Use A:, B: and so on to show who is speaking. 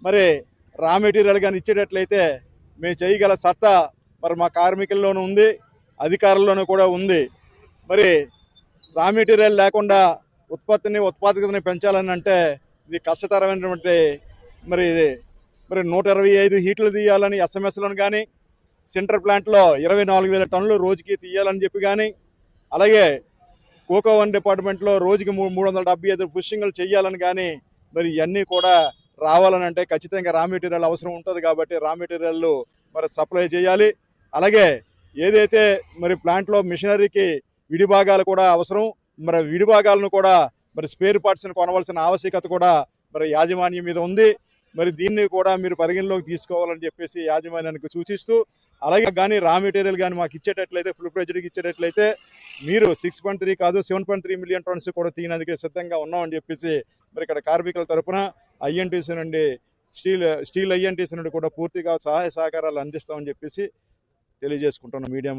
A: మరి raw material కానీ ఇచ్చేటట్లయితే మేము చేయగల సత్తా మరి మా కార్మికుల్లోనూ ఉంది, అధికారుల్లోనూ కూడా ఉంది. మరి రా మెటీరియల్ లేకుండా ఉత్పాదకతని పెంచాలని అంటే ఇది కష్టతరమైనటువంటి మరి ఇది 125 హీట్లు తీయాలని ఎస్ఎంఎస్లను కానీ, సెంటర్ ప్లాంట్లో 24,000 టన్నులు రోజుకి తీయాలని చెప్పి కానీ, అలాగే కోకో 1 డిపార్ట్మెంట్లో రోజుకి 375 పుషింగ్లు చేయాలని కానీ, మరి ఇవన్నీ కూడా రావాలని అంటే ఖచ్చితంగా రా మెటీరియల్ అవసరం ఉంటుంది. కాబట్టి రా మెటీరియల్ మరి సప్లై చేయాలి. అలాగే ఏదైతే మరి ప్లాంట్లో మిషనరీకి విడి భాగాలు కూడా అవసరం, మరి విడి భాగాలను కూడా మరి స్పేర్ పార్ట్స్ని కొనవలసిన ఆవశ్యకత కూడా మరి యాజమాన్యం మీద ఉంది. మరి దీన్ని కూడా మీరు పరిగణలోకి తీసుకోవాలని చెప్పేసి యాజమాన్యానికి సూచిస్తూ, అలాగే కానీ రా మెటీరియల్ కానీ మాకు ఇచ్చేటట్లయితే, ఫుల్ ఫ్లెడ్జ్డ్గా ఇచ్చేటట్లయితే మీరు 6.3 కాదు 7.3 మిలియన్ టన్స్ కూడా తీయడానికి సిద్ధంగా ఉన్నామని చెప్పేసి మరి ఇక్కడ కార్మికుల తరఫున ఐఎన్టీసీ నుండి స్టీల్ ఐఎన్టీసీ నుండి కూడా పూర్తిగా సహాయ సహకారాలు అందిస్తామని చెప్పేసి తెలియజేసుకుంటున్నాం మీడియా